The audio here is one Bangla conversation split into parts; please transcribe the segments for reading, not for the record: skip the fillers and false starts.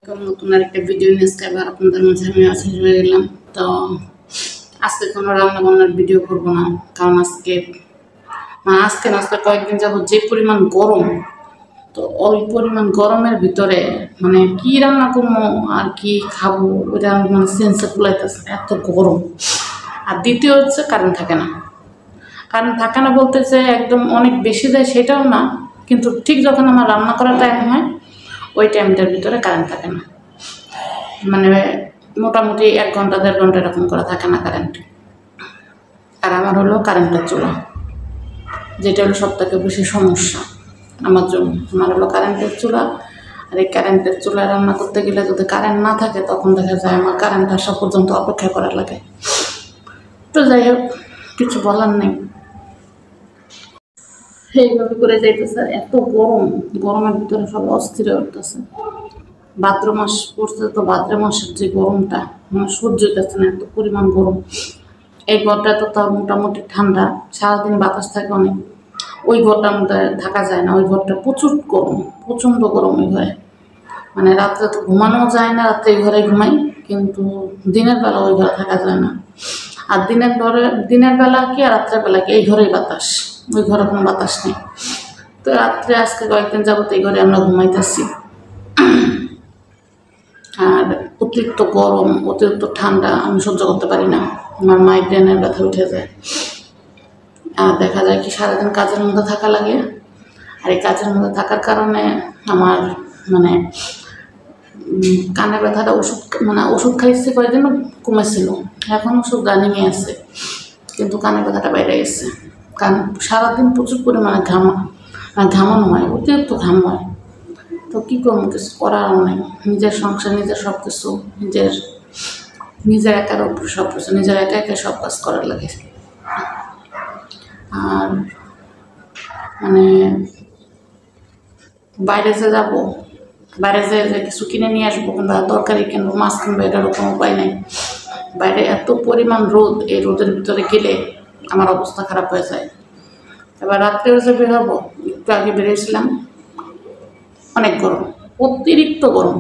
নতুন আরেকটা ভিডিও নিয়ে আজকে আবার আপনাদের মাঝে আমি হাজির হয়ে গেলাম। তো আজকে কোনো রান্না বান্নার ভিডিও করবো না, কারণ আজকে আজকে কয়েকদিন যাবত যে পরিমাণ গরম, তো ওই পরিমাণ গরমের ভিতরে মানে কি রান্না করবো আর কি খাবো ওইটা মানে সেন্সে কুলাইতেছে, এত গরম। আর দ্বিতীয় হচ্ছে কারেন্ট থাকে না বলতে যে একদম অনেক বেশি যায় সেটাও না, কিন্তু ঠিক যখন আমার রান্না করার টাইম হয় ওই টাইমটার ভিতরে কারেন্ট থাকে না, মানে মোটামুটি 1 ঘন্টা 1.5 ঘন্টা এরকম করে থাকে না কারেন্ট। আর আমার হলো কারেন্টের চুলা, যেটা হলো সবথেকে বেশি সমস্যা আমার জন্য। আমার হলো কারেন্টের চুলা, আর এই কারেন্টের চুলায় রান্না করতে গেলে যদি কারেন্ট না থাকে তখন দেখা যায় আমার কারেন্ট আসা পর্যন্ত অপেক্ষা করা লাগে। তো যাই হোক, কিছু বলার নেই, এইভাবে করে যাইতেছে। এত গরমের ভিতরে সব অস্থির হয়ে উঠতেছে। ভাদ্র মাস পড়ছে, তো ভাদ্র মাসের যে গরমটা মানে সহ্য হইতেছে না, এত পরিমাণ গরম। এই ঘরটা তো তার মোটামুটি ঠান্ডা, সারাদিন বাতাস থাকে অনেক। ওই ঘরটার মধ্যে থাকা যায় না, ওই ঘরটা প্রচুর গরম, প্রচণ্ড গরম ওই ঘরে। মানে রাত্রে তো ঘুমানো যায় না, রাত্রে এই ঘরে ঘুমাই, কিন্তু দিনের বেলা ওই ঘরে থাকা যায় না। আর দিনের বেলা কি আর রাত্রের বেলা কি এই ঘরেই বাতাস, ওই ঘরে কোনো বাতাস নেই। তো রাত্রে আজকে কয়েকদিন যাবত এই ঘরে আমরা ঘুমাইতেছি। আর অতিরিক্ত গরম, অতিরিক্ত ঠান্ডা আমি সহ্য করতে পারি না, আমার মাইগ্রেনের ব্যথা উঠে যায়। আর দেখা যায় কি সারাদিন কাজের মধ্যে থাকা লাগে, আর এই কাজের মধ্যে থাকার কারণে আমার মানে কানের ব্যথাটা ওষুধ খাইছে কয়েকদিন কমেছিল, এখন ওষুধ রানিংয়ে আছে, কিন্তু কানের ব্যথাটা বাইরে গেছে। কারণ সারাদিন প্রচুর পরিমাণে ঘামানো হয়, অতিরিক্ত ঘাম হয়। তো কী করবো, কিছু করার নেই। নিজের সংসার, নিজের সব কিছু, নিজের একার উপর সব কিছু, নিজের একা সব কাজ করার লাগে। আর মানে বাইরে যে কিছু কিনে নিয়ে আসবো, কিংবা তরকারি কিনবো, মাছ কিনবো, এটারও কোনো উপায় নেই। বাইরে এত পরিমাণ রোদ, এই রোদের ভিতরে গেলে আমার অবস্থা খারাপ হয়ে যায়। এবার রাত্রেও যে বের হবো, একটু আগে বেরিয়েছিলাম, অনেক গরম, অতিরিক্ত গরম।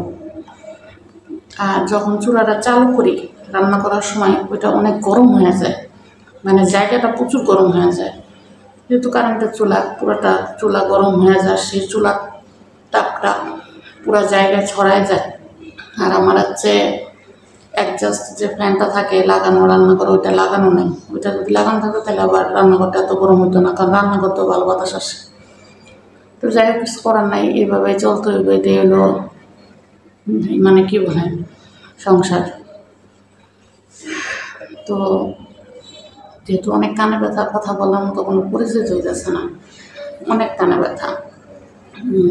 আর যখন চুলাটা চালু করি রান্না করার সময়, ওইটা অনেক গরম হয়ে যায়, মানে জায়গাটা প্রচুর গরম হয়ে যায়। যেহেতু কারেন্টের চুলা, পুরোটা চুলা গরম হয়ে যায়, সেই চুলার তাপটা পুরো জায়গায় ছড়ায় যায়। আর আমার হচ্ছে অ্যাডজাস্ট যে ফ্যানটা থাকে লাগানো রান্না করে, ওইটা লাগানো নেই। ওইটা যদি লাগানো থাকতো তাহলে আবার রান্নাঘরটা এত গরম হতো না, কারণ রান্নাঘরতেও ভালো বাতাস আসে। তো যাই হোক, কিছু করার নাই, এইভাবে চলতে হইবে। এটাই হলো মানে কি বলে সংসার। তো যেহেতু অনেক কানে ব্যথার কথা বললাম, তো কোনো পরিচিত হইতেছে না, অনেক কানে ব্যথা।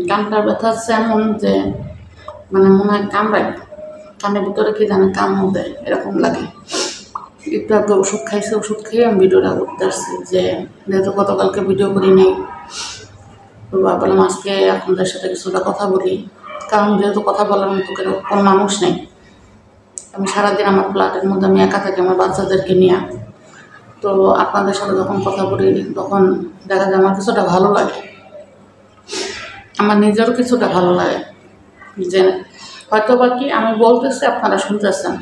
কানটার ব্যথা হচ্ছে এমন যে মানে মনে হয় কানের ভিতরে কি জানে কান মধ্যে এরকম লাগে। একটু আগে ওষুধ খেয়ে আমি ভিডিওটা করতে আসছি, যে যেহেতু গতকালকে ভিডিও করি নেই, তো ভাবলাম আজকে আপনাদের সাথে কিছুটা কথা বলি। কারণ যেহেতু কথা বলার মতো কোনো মানুষ নেই, আমি সারাদিন আমার ফ্ল্যাটের মধ্যে আমি একা থাকি আমার বাচ্চাদেরকে নিয়ে। তো আপনাদের সাথে যখন কথা বলি তখন দেখা যায় আমার কিছুটা ভালো লাগে, আমার নিজেরও কিছুটা ভালো লাগে, যে হয়তো বা কি আমি বলতেছি আপনারা শুনতেছেন,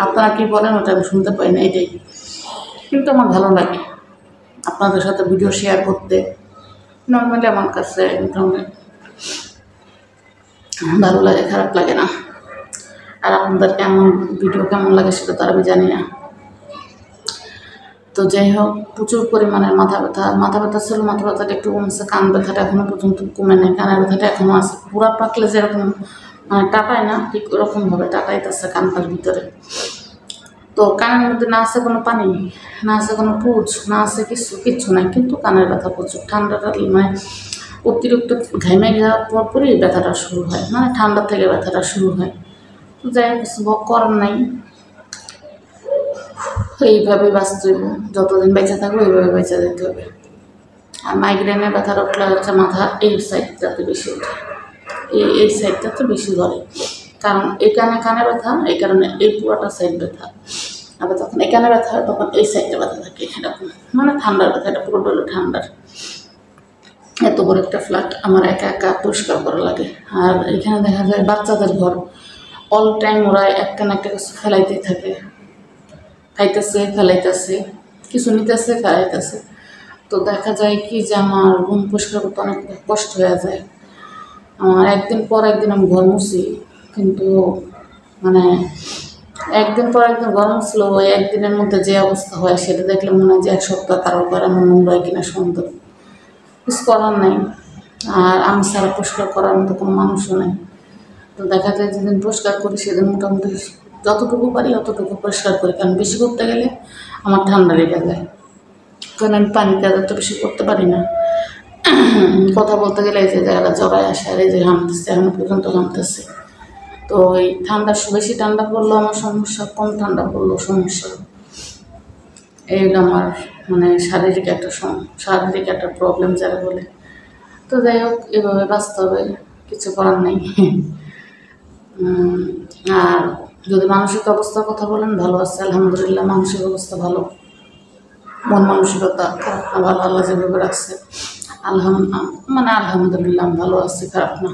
আপনারা কি বলেন ওটা আমি শুনতে পাই না, এটাই। কিন্তু আমার ভালো লাগে আপনাদের সাথে ভিডিও শেয়ার করতে, নর্মালি আমার কাছে ভালো লাগে, খারাপ লাগে না। আর আপনাদের ভিডিও কেমন লাগে সেটা তো আমি জানি না। তো যাই হোক, প্রচুর পরিমাণের মাথা ব্যথা ছিল, মাথা ব্যথাটা একটু কমছে, কান ব্যথাটা এখনও পর্যন্ত কমে নেই, কানের ব্যথাটা এখনও আছে। পুরা পাকলে যেরকম মানে টাটায় না, ঠিক ওরকমভাবে টাটাইতেছে কানটার ভিতরে। তো কানের মধ্যে না আছে কোনো পানি, না আছে কোনো পুজ, না আছে কিচ্ছু নাই, কিন্তু কানের ব্যথা প্রচুর। ঠান্ডাটা মানে অতিরিক্ত ঘামে যাওয়ার পরই ব্যথাটা শুরু হয়, মানে ঠান্ডা থেকে ব্যথাটা শুরু হয়। তো যাই হোক, কিছু করার নাই, এইভাবে বাঁচতে হবে, যতদিন বেঁচে থাকবো এইভাবে বেঁচে যেতে হবে। আর মাইগ্রেনের ব্যথার উঠলে হচ্ছে মাথা এই সাইডটাতে বেশি ওঠে, এই সাইডটাতে বেশি ধরে, কারণ এই কানে ব্যথা, এই কারণে এই পুরোটা সাইড ব্যথা। আবার যখন এখানে ব্যথা হয় তখন এই সাইডটা ব্যথা থাকে, এরকম মানে ঠান্ডার ব্যথা, এটা পুরোটা হলো ঠান্ডার। এত বড় একটা ফ্ল্যাট আমার একা একা পরিষ্কার করা লাগে। আর এখানে দেখা যায় বাচ্চাদের ঘর, অল টাইম ওরা একটা না একটা কিছু ফেলাইতেই থাকে, খাইতেছে ফেলাইতেছে, কিছু নিতেছে ফেলাইতেছে। তো দেখা যায় কি যে আমার রুম পরিষ্কার করতে অনেক কষ্ট হয়ে যায়। আমার একদিন পর একদিন আমি ঘর মুছি, কিন্তু মানে একদিন পর একদিন ঘর মুছলেও ওই একদিনের মধ্যে যে অবস্থা হয় সেটা দেখলে মনে হয় যে এক সপ্তাহ তার উপর আমার নোংরা কিনা সুন্দর, কিছু করার নেই। আর আমি সারা পরিষ্কার করার মতো কোনো মানুষও নেই। তো দেখা যায় যেদিন পরিষ্কার করি সেদিন মোটামুটি যতটুকু পারি অতটুকু পরিষ্কার করি, কারণ বেশি করতে গেলে আমার ঠান্ডা লেগে যায়, কারণ আমি পানিতে এত বেশি করতে পারি না। কথা বলতে গেলে এই যে জায়গাটা জড়ায় আসে, আর এই যে ঘামতেছে, এখন পর্যন্ত ঘামতেছে। তো এই ঠান্ডা, বেশি ঠান্ডা পড়লেও আমার সমস্যা, কম ঠান্ডা পড়লেও সমস্যা। এইগুলো আমার মানে শারীরিক একটা প্রবলেম যারা বলে। তো যাই হোক, এভাবে বাঁচতে হবে, কিছু করার নেই। আর যদি মানসিক অবস্থার কথা বলেন, ভালো আছে আলহামদুলিল্লাহ, মানসিক অবস্থা ভালো, মন মানসিকতা খারাপ না, ভালো, আল্লাহ যেভাবে রাখছে আলহামদুলিল্লাহ ভালো আছি, খারাপ না,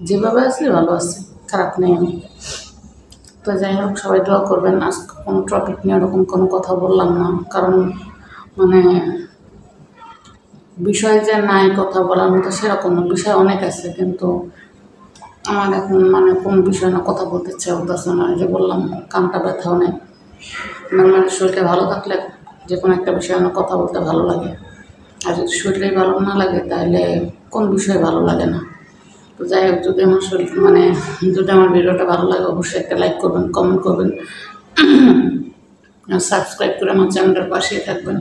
যেভাবে আছি ভালো আছি, খারাপ নেই আমি। তো যাই হোক, সবাই দোয়া করবেন। আজকে কোনো টপিক নিয়ে ওরকম কোনো কথা বললাম না, কারণ মানে বিষয় যে নাই কথা বলার মতো সেরকম বিষয় অনেক আছে, কিন্তু আমার এখন মানে কোন বিষয় না কথা বলতে ইচ্ছা হতেছে না। যে বললাম, কানটা ব্যথাও নেই, আমার শরীরটা ভালো থাকলে যে কোনো একটা বিষয়ে আমার কথা বলতে ভালো লাগে। আর যদি শরীরটাই ভালো না লাগে তাহলে কোন বিষয়ে ভালো লাগে না। তো যাই হোক, যদি আমার যদি আমার ভিডিওটা ভালো লাগে অবশ্যই একটা লাইক করবেন, কমেন্ট করবেন, সাবস্ক্রাইব করে আমার চ্যানেলটার পাশেই থাকবেন।